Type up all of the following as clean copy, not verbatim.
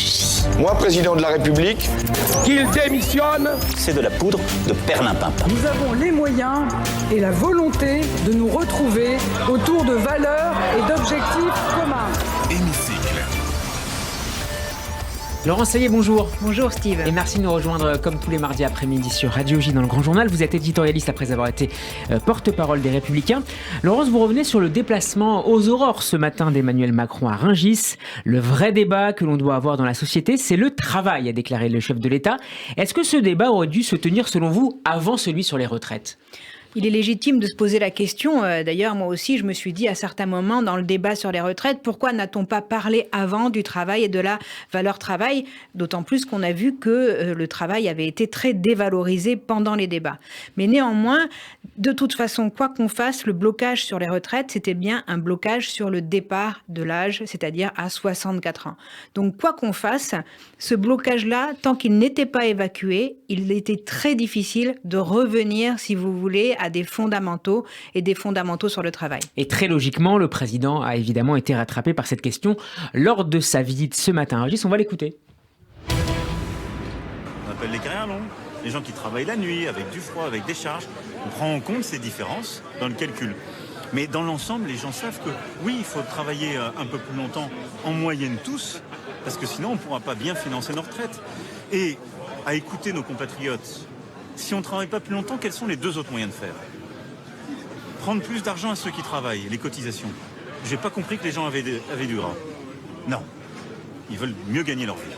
Énergie. Moi, président de la République, qu'il démissionne. C'est de la poudre de perlimpinpin. Nous avons les moyens et la volonté de nous retrouver autour de valeurs et d'objectifs communs. Hémicycle. Laurence Saillet, bonjour. Bonjour Steve. Et merci de nous rejoindre comme tous les mardis après-midi sur Radio J dans le Grand Journal. Vous êtes éditorialiste après avoir été porte-parole des Républicains. Laurence, vous revenez sur le déplacement aux aurores ce matin d'Emmanuel Macron à Rungis. Le vrai débat que l'on doit avoir dans la société, c'est le travail, a déclaré le chef de l'État. Est-ce que ce débat aurait dû se tenir selon vous avant celui sur les retraites ? Il est légitime de se poser la question. D'ailleurs, moi aussi, je me suis dit à certains moments dans le débat sur les retraites, pourquoi n'a-t-on pas parlé avant du travail et de la valeur travail ? D'autant plus qu'on a vu que le travail avait été très dévalorisé pendant les débats. Mais néanmoins, de toute façon, quoi qu'on fasse, le blocage sur les retraites, c'était bien un blocage sur le départ de l'âge, c'est-à-dire à 64 ans. Donc, quoi qu'on fasse, ce blocage-là, tant qu'il n'était pas évacué, il était très difficile de revenir, si vous voulez, à des fondamentaux et des fondamentaux sur le travail. Et très logiquement, le président a évidemment été rattrapé par cette question lors de sa visite ce matin à Rungis. On va l'écouter. On appelle les carrières longues. Les gens qui travaillent la nuit, avec du froid, avec des charges. On prend en compte ces différences dans le calcul. Mais dans l'ensemble, les gens savent que oui, il faut travailler un peu plus longtemps, en moyenne tous, parce que sinon on ne pourra pas bien financer nos retraites. Et à écouter nos compatriotes, si on ne travaille pas plus longtemps, quels sont les deux autres moyens de faire ? Prendre plus d'argent à ceux qui travaillent, les cotisations. J'ai pas compris que les gens avaient du gras. Non. Ils veulent mieux gagner leur vie.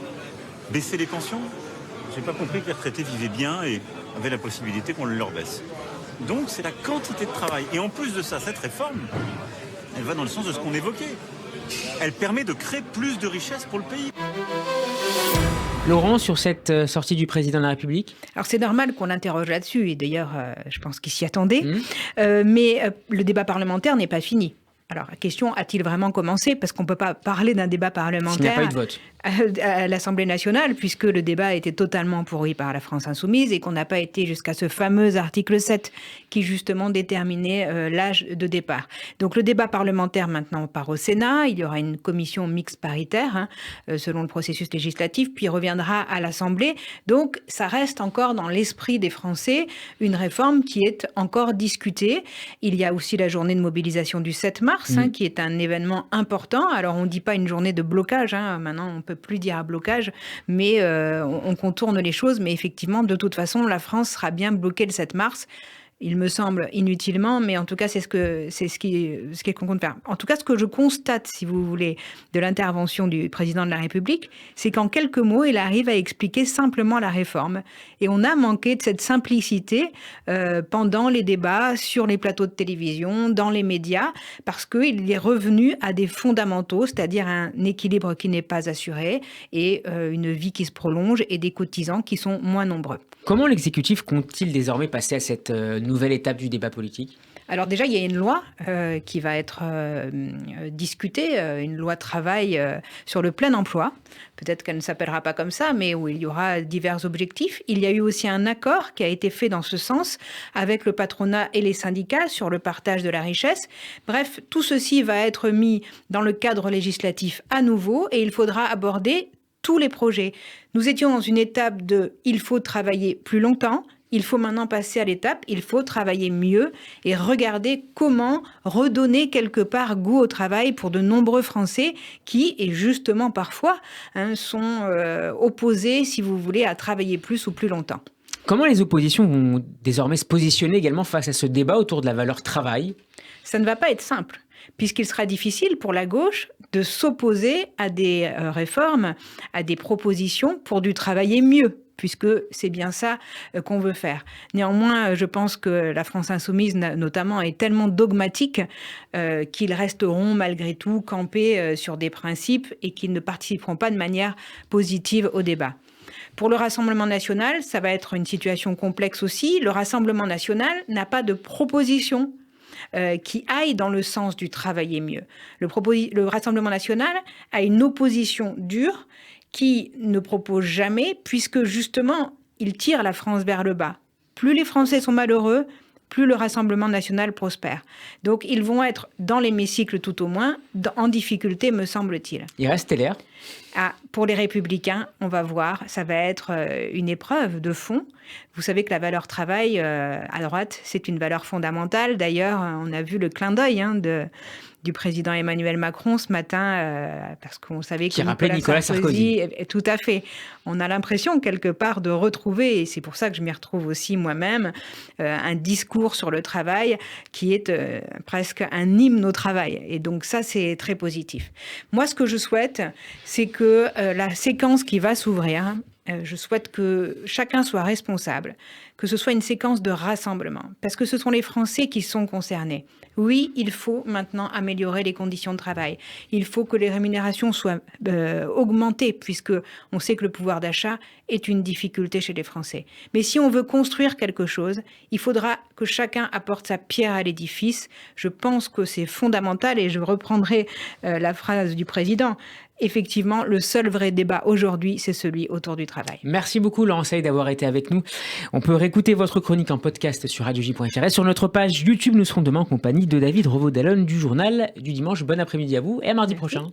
Baisser les pensions ? J'ai pas compris que les retraités vivaient bien et avaient la possibilité qu'on leur baisse. Donc c'est la quantité de travail. Et en plus de ça, cette réforme, elle va dans le sens de ce qu'on évoquait. Elle permet de créer plus de richesses pour le pays. Laurent, sur cette sortie du président de la République ? Alors c'est normal qu'on l'interroge là-dessus, et d'ailleurs je pense qu'il s'y attendait, mais le débat parlementaire n'est pas fini. Alors la question, a-t-il vraiment commencé ? Parce qu'on ne peut pas parler d'un débat parlementaire. S'il n'y a pas eu de vote. À l'Assemblée nationale, puisque le débat a été totalement pourri par la France insoumise et qu'on n'a pas été jusqu'à ce fameux article 7 qui justement déterminait l'âge de départ. Donc le débat parlementaire maintenant part au Sénat, il y aura une commission mixte paritaire selon le processus législatif, puis reviendra à l'Assemblée. Donc ça reste encore dans l'esprit des Français une réforme qui est encore discutée. Il y a aussi la journée de mobilisation du 7 mars qui est un événement important. Alors on ne dit pas une journée de blocage, maintenant on peut plus dire à blocage, mais on contourne les choses. Mais effectivement, de toute façon, la France sera bien bloquée le 7 mars. Il me semble inutilement, mais en tout cas, c'est ce qu'on compte faire. En tout cas, ce que je constate, si vous voulez, de l'intervention du président de la République, c'est qu'en quelques mots, il arrive à expliquer simplement la réforme. Et on a manqué de cette simplicité pendant les débats, sur les plateaux de télévision, dans les médias, parce qu'il est revenu à des fondamentaux, c'est-à-dire un équilibre qui n'est pas assuré et une vie qui se prolonge et des cotisants qui sont moins nombreux. Comment l'exécutif compte-t-il désormais passer à cette nouvelle étape du débat politique ? Alors déjà, il y a une loi qui va être discutée, une loi travail sur le plein emploi. Peut-être qu'elle ne s'appellera pas comme ça, mais où il y aura divers objectifs. Il y a eu aussi un accord qui a été fait dans ce sens avec le patronat et les syndicats sur le partage de la richesse. Bref, tout ceci va être mis dans le cadre législatif à nouveau et il faudra aborder tous les projets. Nous étions dans une étape de « il faut travailler plus longtemps ». Il faut maintenant passer à l'étape, il faut travailler mieux et regarder comment redonner quelque part goût au travail pour de nombreux Français qui, et justement parfois, sont opposés, si vous voulez, à travailler plus ou plus longtemps. Comment les oppositions vont désormais se positionner également face à ce débat autour de la valeur travail ? Ça ne va pas être simple, puisqu'il sera difficile pour la gauche de s'opposer à des réformes, à des propositions pour du travailler mieux, puisque c'est bien ça qu'on veut faire. Néanmoins, je pense que la France insoumise, notamment, est tellement dogmatique qu'ils resteront malgré tout campés sur des principes et qu'ils ne participeront pas de manière positive au débat. Pour le Rassemblement national, ça va être une situation complexe aussi. Le Rassemblement national n'a pas de proposition qui aille dans le sens du travailler mieux. Le Rassemblement national a une opposition dure qui ne propose jamais, puisque justement, il tire la France vers le bas. Plus les Français sont malheureux, plus le Rassemblement national prospère. Donc, ils vont être dans l'hémicycle tout au moins, en difficulté, me semble-t-il. Il reste LR ? Pour les Républicains, on va voir, ça va être une épreuve de fond. Vous savez que la valeur travail, à droite, c'est une valeur fondamentale. D'ailleurs, on a vu le clin d'œil du président Emmanuel Macron ce matin, parce qu'on savait que Nicolas Sarkozy. Tout à fait. On a l'impression, quelque part, de retrouver, et c'est pour ça que je m'y retrouve aussi moi-même, un discours sur le travail qui est presque un hymne au travail. Et donc ça, c'est très positif. Moi, ce que je souhaite, c'est que la séquence qui va s'ouvrir, je souhaite que chacun soit responsable, que ce soit une séquence de rassemblement, parce que ce sont les Français qui sont concernés. Oui, il faut maintenant améliorer les conditions de travail. Il faut que les rémunérations soient augmentées, puisque on sait que le pouvoir d'achat est une difficulté chez les Français. Mais si on veut construire quelque chose, il faudra que chacun apporte sa pierre à l'édifice. Je pense que c'est fondamental, et je reprendrai la phrase du président. Effectivement, le seul vrai débat aujourd'hui, c'est celui autour du travail. Merci beaucoup, Laurence Saïd, d'avoir été avec nous. On peut réécouter votre chronique en podcast sur radioj.fr et sur notre page YouTube. Nous serons demain en compagnie de David Revaud-Dallon du Journal du Dimanche. Bon après-midi à vous et à mardi prochain.